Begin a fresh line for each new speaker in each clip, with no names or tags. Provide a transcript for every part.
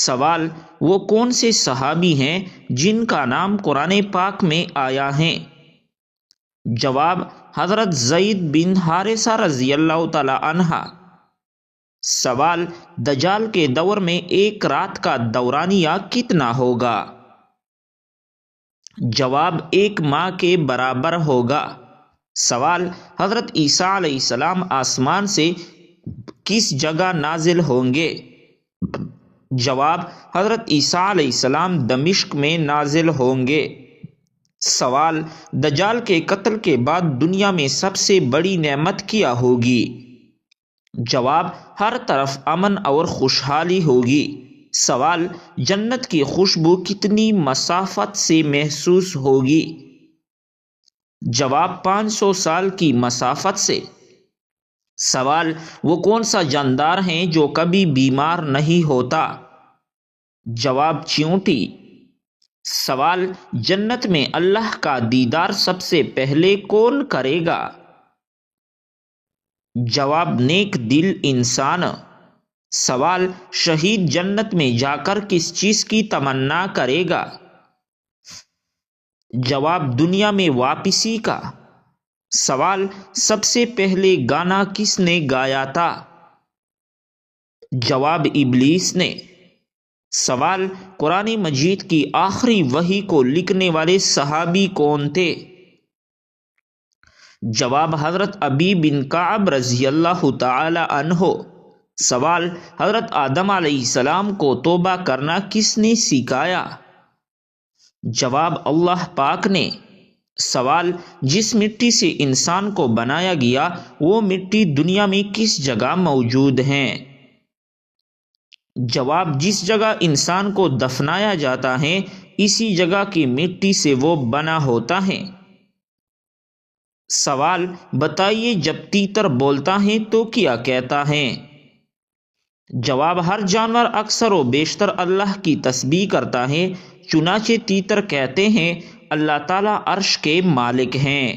سوال: وہ کون سے صحابی ہیں جن کا نام قرآن پاک میں آیا ہے؟ جواب: حضرت زید بن حارثہ رضی اللہ تعالی عنہ۔ سوال: دجال کے دور میں ایک رات کا دورانیہ کتنا ہوگا؟ جواب: 1 ماہ کے برابر ہوگا۔ سوال: حضرت عیسیٰ علیہ السلام آسمان سے کس جگہ نازل ہوں گے؟ جواب: حضرت عیسیٰ علیہ السلام دمشق میں نازل ہوں گے۔ سوال: دجال کے قتل کے بعد دنیا میں سب سے بڑی نعمت کیا ہوگی؟ جواب: ہر طرف امن اور خوشحالی ہوگی۔ سوال: جنت کی خوشبو کتنی مسافت سے محسوس ہوگی؟ جواب: 500 سال کی مسافت سے۔ سوال: وہ کون سا جاندار ہے جو کبھی بیمار نہیں ہوتا؟ جواب: چیونٹی۔ سوال: جنت میں اللہ کا دیدار سب سے پہلے کون کرے گا؟ جواب: نیک دل انسان۔ سوال: شہید جنت میں جا کر کس چیز کی تمنا کرے گا؟ جواب: دنیا میں واپسی کا۔ سوال: سب سے پہلے گانا کس نے گایا تھا؟ جواب: ابلیس نے۔ سوال: قرآن مجید کی آخری وحی کو لکھنے والے صحابی کون تھے؟ جواب: حضرت ابی بن کعب رضی اللہ تعالی عنہ۔ سوال: حضرت آدم علیہ السلام کو توبہ کرنا کس نے سکھایا؟ جواب: اللہ پاک نے۔ سوال: جس مٹی سے انسان کو بنایا گیا وہ مٹی دنیا میں کس جگہ موجود ہے؟ جواب: جس جگہ انسان کو دفنایا جاتا ہے اسی جگہ کی مٹی سے وہ بنا ہوتا ہے۔ سوال: بتائیے جب تیتر بولتا ہے تو کیا کہتا ہے؟ جواب: ہر جانور اکثر و بیشتر اللہ کی تسبیح کرتا ہے، چنانچہ تیتر کہتے ہیں اللہ تعالیٰ عرش کے مالک ہیں۔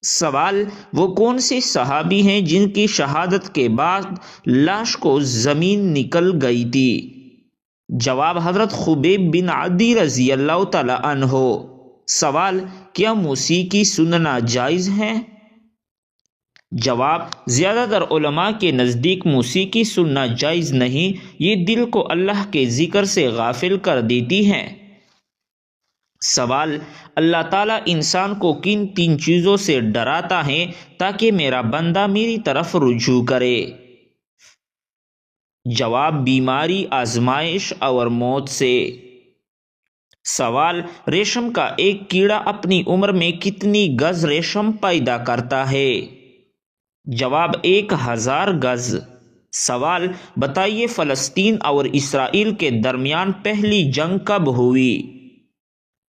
سوال: وہ کون سے صحابی ہیں جن کی شہادت کے بعد لاش کو زمین نکل گئی تھی؟ جواب: حضرت خبیب بن عدی رضی اللہ تعالی عنہ۔ سوال: کیا موسیقی سننا جائز ہے؟ جواب: زیادہ تر علماء کے نزدیک موسیقی سننا جائز نہیں، یہ دل کو اللہ کے ذکر سے غافل کر دیتی ہے۔ سوال: اللہ تعالیٰ انسان کو کن 3 چیزوں سے ڈراتا ہے تاکہ میرا بندہ میری طرف رجوع کرے؟ جواب: بیماری، آزمائش اور موت سے۔ سوال: ریشم کا ایک کیڑا اپنی عمر میں کتنی گز ریشم پیدا کرتا ہے؟ جواب: 1000 گز۔ سوال: بتائیے فلسطین اور اسرائیل کے درمیان پہلی جنگ کب ہوئی؟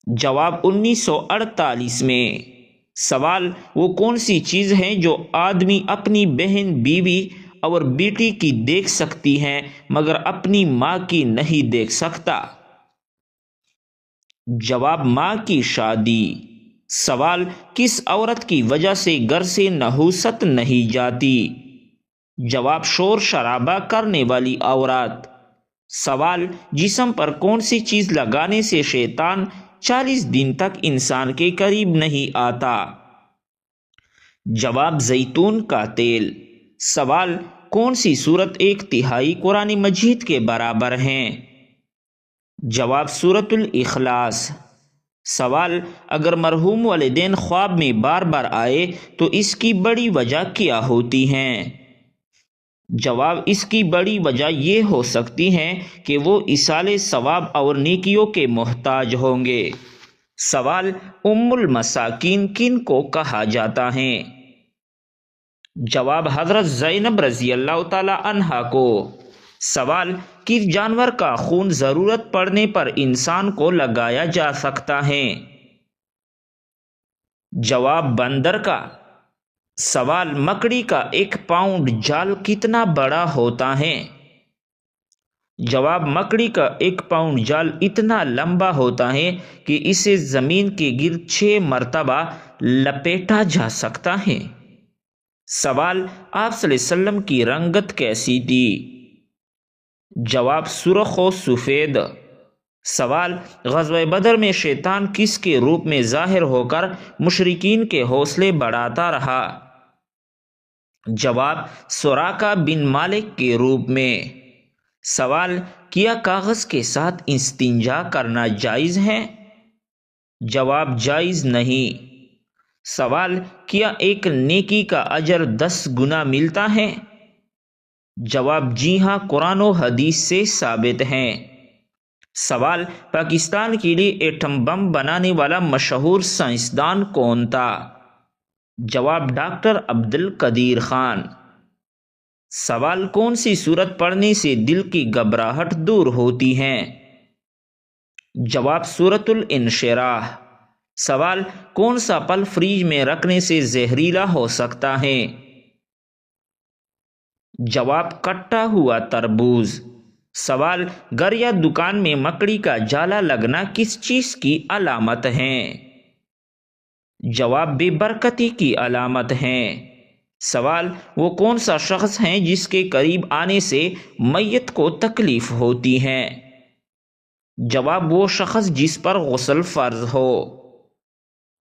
جواب: 1948 میں۔ سوال: وہ کون سی چیز ہے جو آدمی اپنی بہن، بیوی اور بیٹی کی دیکھ سکتی ہے مگر اپنی ماں کی نہیں دیکھ سکتا؟ جواب: ماں کی شادی۔ سوال: کس عورت کی وجہ سے گھر سے نحوست نہیں جاتی؟ جواب: شور شرابہ کرنے والی عورت۔ سوال: جسم پر کون سی چیز لگانے سے شیطان 40 دن تک انسان کے قریب نہیں آتا؟ جواب: زیتون کا تیل۔ سوال: کون سی سورت 1/3 قرآن مجید کے برابر ہیں؟ جواب: سورۃ الاخلاص۔ سوال: اگر مرحوم والدین خواب میں بار بار آئے تو اس کی بڑی وجہ کیا ہوتی ہے؟ جواب: اس کی بڑی وجہ یہ ہو سکتی ہے کہ وہ ایصال ثواب اور نیکیوں کے محتاج ہوں گے۔ سوال: ام المساکین کن کو کہا جاتا ہے؟ جواب: حضرت زینب رضی اللہ تعالی عنہا کو۔ سوال: کس جانور کا خون ضرورت پڑنے پر انسان کو لگایا جا سکتا ہے؟ جواب: بندر کا۔ سوال: مکڑی کا 1 پاؤنڈ جال کتنا بڑا ہوتا ہے؟ جواب: مکڑی کا 1 پاؤنڈ جال اتنا لمبا ہوتا ہے کہ اسے زمین کے گرد 6 مرتبہ لپیٹا جا سکتا ہے۔ سوال: آپ صلی اللہ علیہ وسلم کی رنگت کیسی تھی؟ جواب سرخ و سفید۔ سوال غزوہ بدر میں شیطان کس کے روپ میں ظاہر ہو کر مشرکین کے حوصلے بڑھاتا رہا؟ جواب سراقہ بن مالک کے روپ میں۔ سوال کیا کاغذ کے ساتھ استنجا کرنا جائز ہے؟ جواب جائز نہیں۔ سوال کیا ایک نیکی کا اجر 10 گنا ملتا ہے؟ جواب جی ہاں، قرآن و حدیث سے ثابت ہیں۔ سوال پاکستان کے لیے ایٹم بم بنانے والا مشہور سائنسدان کون تھا؟ جواب ڈاکٹر عبدالقدیر خان۔ سوال کون سی سورت پڑھنے سے دل کی گھبراہٹ دور ہوتی ہے؟ جواب سورۃ الانشراح۔ سوال کون سا پھل فریج میں رکھنے سے زہریلا ہو سکتا ہے؟ جواب کٹا ہوا تربوز۔ سوال گھر یا دکان میں مکڑی کا جالا لگنا کس چیز کی علامت ہے؟ جواب بے برکتی کی علامت ہے۔ سوال وہ کون سا شخص ہے جس کے قریب آنے سے میت کو تکلیف ہوتی ہے؟ جواب وہ شخص جس پر غسل فرض ہو۔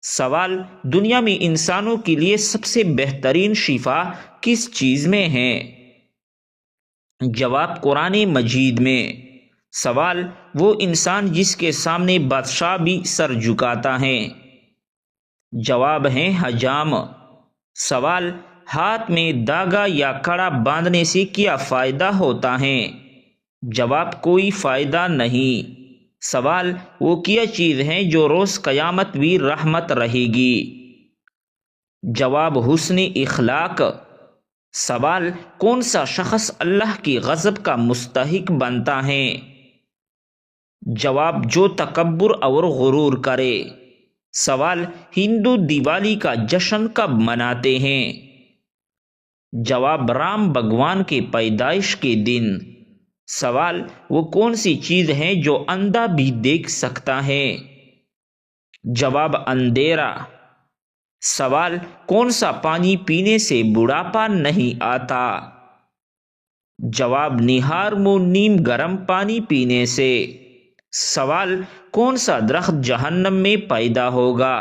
سوال دنیا میں انسانوں کے لیے سب سے بہترین شفا کس چیز میں ہے؟ جواب قرآن مجید میں۔ سوال وہ انسان جس کے سامنے بادشاہ بھی سر جھکاتا ہے؟ جواب ہے حجام۔ سوال ہاتھ میں دھاگا یا کڑا باندھنے سے کیا فائدہ ہوتا ہے؟ جواب کوئی فائدہ نہیں۔ سوال وہ کیا چیز ہے جو روز قیامت بھی رحمت رہے گی؟ جواب حسن اخلاق۔ سوال کون سا شخص اللہ کی غضب کا مستحق بنتا ہے؟ جواب جو تکبر اور غرور کرے۔ سوال ہندو دیوالی کا جشن کب مناتے ہیں؟ جواب رام بھگوان کے پیدائش کے دن۔ سوال وہ کون سی چیز ہے جو اندھا بھی دیکھ سکتا ہے؟ جواب اندھیرا۔ سوال کون سا پانی پینے سے بڑھاپا نہیں آتا؟ جواب نہار منہ نیم گرم پانی پینے سے۔ سوال کون سا درخت جہنم میں پیدا ہوگا؟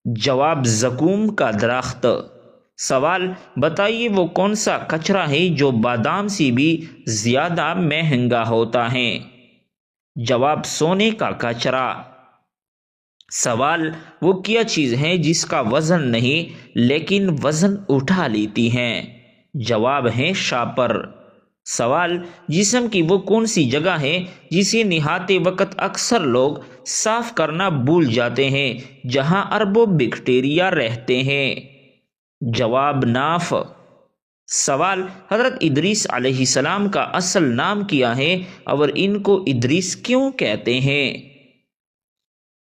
جواب زقوم کا درخت۔ سوال بتائیے وہ کون سا کچرا ہے جو بادام سے بھی زیادہ مہنگا ہوتا ہے؟ جواب سونے کا کچرا۔ سوال وہ کیا چیز ہے جس کا وزن نہیں لیکن وزن اٹھا لیتی ہے؟ جواب ہے شاپر۔ سوال جسم کی وہ کون سی جگہ ہے جسے نہاتے وقت اکثر لوگ صاف کرنا بھول جاتے ہیں، جہاں اربوں بیکٹیریا رہتے ہیں؟ جواب ناف۔ سوال حضرت ادریس علیہ السلام کا اصل نام کیا ہے اور ان کو ادریس کیوں کہتے ہیں؟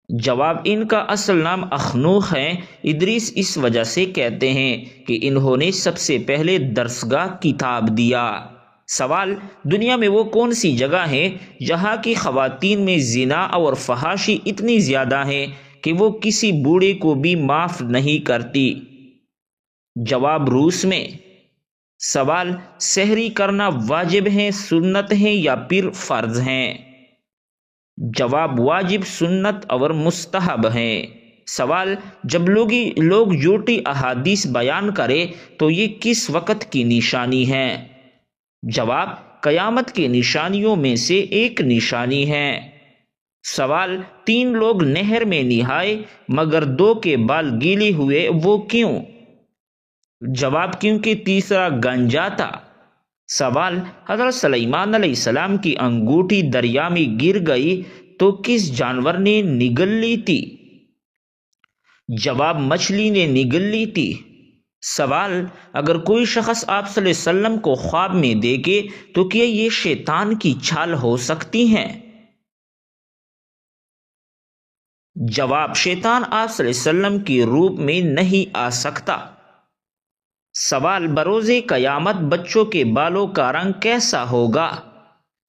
جواب ان کا اصل نام اخنوخ ہے۔ ادریس اس وجہ سے کہتے ہیں کہ انہوں نے سب سے پہلے درسگاہ کتاب دیا۔ سوال دنیا میں وہ کون سی جگہ ہے جہاں کی خواتین میں زنا اور فحاشی اتنی زیادہ ہے کہ وہ کسی بوڑھے کو بھی معاف نہیں کرتی؟ جواب روس میں۔ سوال سحری کرنا واجب ہے، سنت ہے یا پھر فرض ہے؟ جواب واجب، سنت اور مستحب ہے۔ سوال جب لوگ جھوٹی احادیث بیان کرے تو یہ کس وقت کی نشانی ہے؟ جواب قیامت کی نشانیوں میں سے ایک نشانی ہے۔ سوال 3 لوگ نہر میں نہائے مگر 2 کے بال گیلے ہوئے، وہ کیوں؟ جواب کیونکہ تیسرا گنجا تھا۔ سوال حضرت سلیمان علیہ السلام کی انگوٹھی دریا میں گر گئی تو کس جانور نے نگل لی تھی؟ جواب مچھلی نے نگل لی تھی۔ سوال اگر کوئی شخص آپ صلی اللہ علیہ وسلم کو خواب میں دیکھے تو کیا یہ شیطان کی چال ہو سکتی ہے؟ جواب شیطان آپ صلی اللہ علیہ وسلم کے روپ میں نہیں آ سکتا۔ سوال بروز قیامت بچوں کے بالوں کا رنگ کیسا ہوگا؟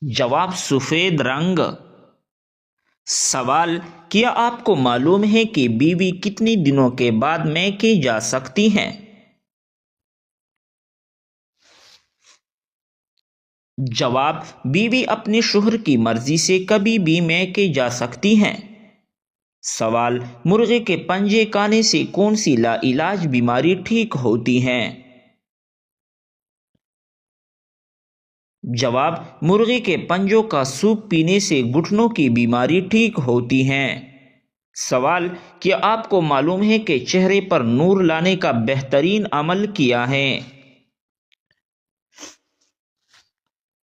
جواب سفید رنگ۔ سوال کیا آپ کو معلوم ہے کہ بیوی کتنی دنوں کے بعد میکے جا سکتی ہیں؟ جواب: بیوی اپنے شوہر کی مرضی سے کبھی بھی میکے جا سکتی ہیں۔ سوال: مرغے کے پنجے کھانے سے کون سی لا علاج بیماری ٹھیک ہوتی ہیں؟ جواب: مرغے کے پنجوں کا سوپ پینے سے گھٹنوں کی بیماری ٹھیک ہوتی ہیں۔ سوال: کیا آپ کو معلوم ہے کہ چہرے پر نور لانے کا بہترین عمل کیا ہے؟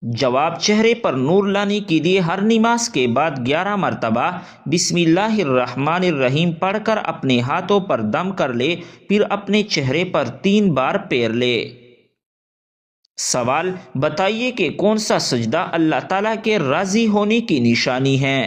جواب: چہرے پر نور لانے کے لیے ہر نماز کے بعد 11 مرتبہ بسم اللہ الرحمن الرحیم پڑھ کر اپنے ہاتھوں پر دم کر لے، پھر اپنے چہرے پر 3 بار پھیر لے۔ سوال: بتائیے کہ کون سا سجدہ اللہ تعالیٰ کے راضی ہونے کی نشانی ہے؟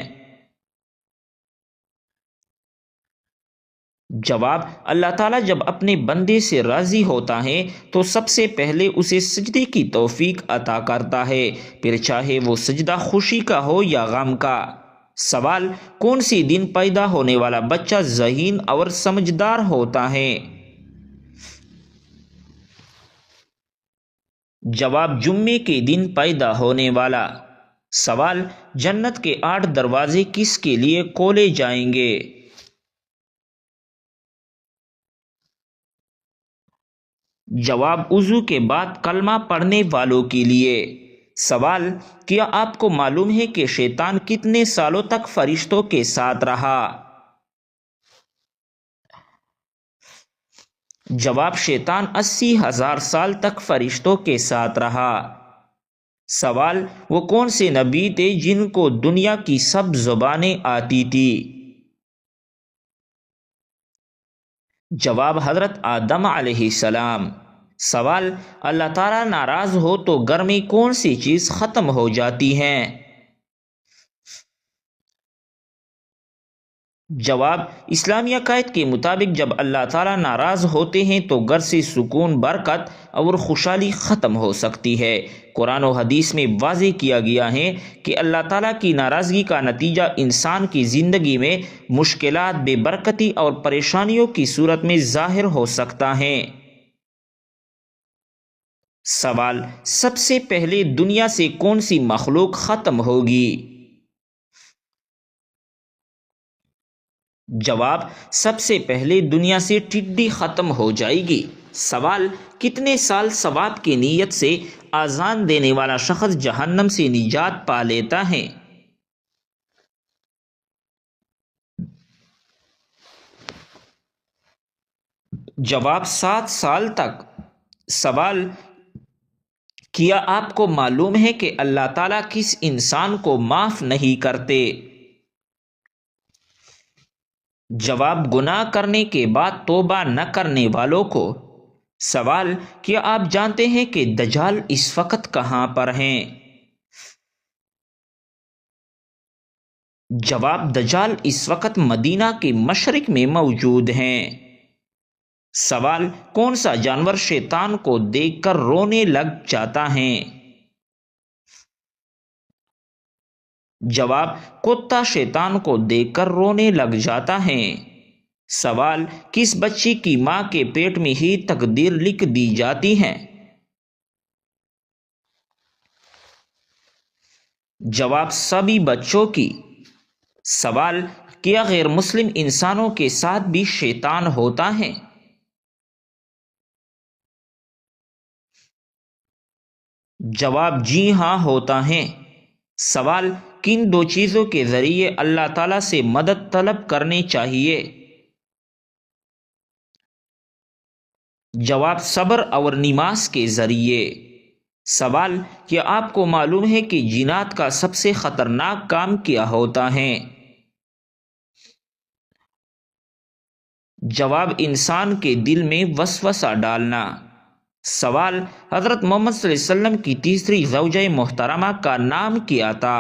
جواب: اللہ تعالیٰ جب اپنے بندے سے راضی ہوتا ہے تو سب سے پہلے اسے سجدے کی توفیق عطا کرتا ہے، پھر چاہے وہ سجدہ خوشی کا ہو یا غم کا۔ سوال: کون سی دن پیدا ہونے والا بچہ ذہین اور سمجھدار ہوتا ہے؟ جواب: جمعے کے دن پیدا ہونے والا۔ سوال: جنت کے 8 دروازے کس کے لیے کھولے جائیں گے؟ جواب: وضو کے بعد کلمہ پڑھنے والوں کے لیے۔ سوال: کیا آپ کو معلوم ہے کہ شیطان کتنے سالوں تک فرشتوں کے ساتھ رہا؟ جواب: شیطان 80,000 سال تک فرشتوں کے ساتھ رہا۔ سوال: وہ کون سے نبی تھے جن کو دنیا کی سب زبانیں آتی تھی؟ جواب: حضرت آدم علیہ السلام۔ سوال: اللہ تعالیٰ ناراض ہو تو گھر میں کون سی چیز ختم ہو جاتی ہے؟ جواب: اسلامی عقائد کے مطابق جب اللہ تعالیٰ ناراض ہوتے ہیں تو گھر سے سکون، برکت اور خوشحالی ختم ہو سکتی ہے۔ قرآن و حدیث میں واضح کیا گیا ہے کہ اللہ تعالیٰ کی ناراضگی کا نتیجہ انسان کی زندگی میں مشکلات، بے برکتی اور پریشانیوں کی صورت میں ظاہر ہو سکتا ہے۔ سوال: سب سے پہلے دنیا سے کون سی مخلوق ختم ہوگی؟ جواب: سب سے پہلے دنیا سے ٹڈی ختم ہو جائے گی۔ سوال: کتنے سال ثواب کی نیت سے اذان دینے والا شخص جہنم سے نجات پا لیتا ہے؟ جواب: 7 سال تک۔ سوال: کیا آپ کو معلوم ہے کہ اللہ تعالیٰ کس انسان کو معاف نہیں کرتے؟ جواب: گناہ کرنے کے بعد توبہ نہ کرنے والوں کو۔ سوال: کیا آپ جانتے ہیں کہ دجال اس وقت کہاں پر ہیں؟ جواب: دجال اس وقت مدینہ کے مشرق میں موجود ہیں۔ سوال: کون سا جانور شیطان کو دیکھ کر رونے لگ جاتا ہے؟ جواب: کتا شیطان کو دیکھ کر رونے لگ جاتا ہے۔ سوال: کس بچی کی ماں کے پیٹ میں ہی تقدیر لکھ دی جاتی ہے؟ جواب: سبھی بچوں کی۔ سوال: کیا غیر مسلم انسانوں کے ساتھ بھی شیطان ہوتا ہے؟ جواب: جی ہاں ہوتا ہے۔ سوال: کن 2 چیزوں کے ذریعے اللہ تعالیٰ سے مدد طلب کرنی چاہیے؟ جواب: صبر اور نماز کے ذریعے۔ سوال: کیا آپ کو معلوم ہے کہ جنات کا سب سے خطرناک کام کیا ہوتا ہے؟ جواب: انسان کے دل میں وسوسہ ڈالنا۔ سوال: حضرت محمد صلی اللہ علیہ وسلم کی تیسری زوجہ محترمہ کا نام کیا تھا؟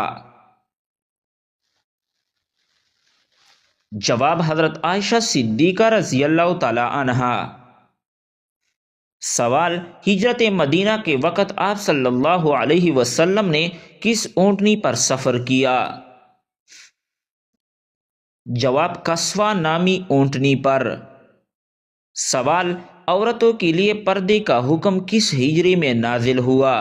جواب: حضرت عائشہ صدیقہ رضی اللہ تعالی عنہا۔ سوال: ہجرت مدینہ کے وقت آپ صلی اللہ علیہ وسلم نے کس اونٹنی پر سفر کیا؟ جواب: کسوہ نامی اونٹنی پر۔ سوال: عورتوں کے لیے پردے کا حکم کس ہجری میں نازل ہوا؟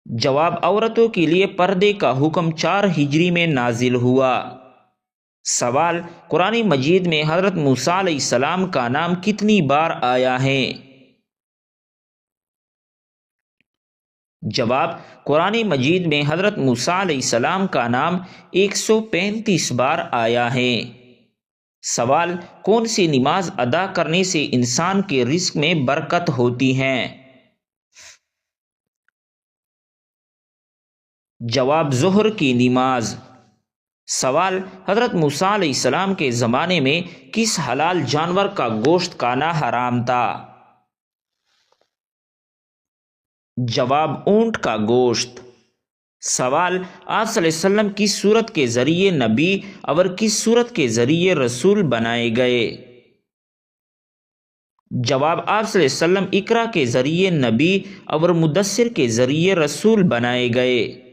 جواب عورتوں کے لیے پردے کا حکم 4 ہجری میں نازل ہوا۔ سوال قرآن مجید میں حضرت موسیٰ علیہ السلام کا نام کتنی بار آیا ہے؟ جواب قرآن مجید میں حضرت موسیٰ علیہ السلام کا نام 135 بار آیا ہے۔ سوال کون سی نماز ادا کرنے سے انسان کے رزق میں برکت ہوتی ہے؟ جواب ظہر کی نماز۔ سوال حضرت موسیٰ علیہ السلام کے زمانے میں کس حلال جانور کا گوشت کھانا حرام تھا؟ جواب اونٹ کا گوشت۔ سوال آپ صلی اللہ علیہ وسلم کس صورت کے ذریعے نبی اور کس صورت کے ذریعے رسول بنائے گئے؟ جواب آپ صلی اللہ علیہ وسلم اقرا کے ذریعے نبی اور مدثر کے ذریعے رسول بنائے گئے۔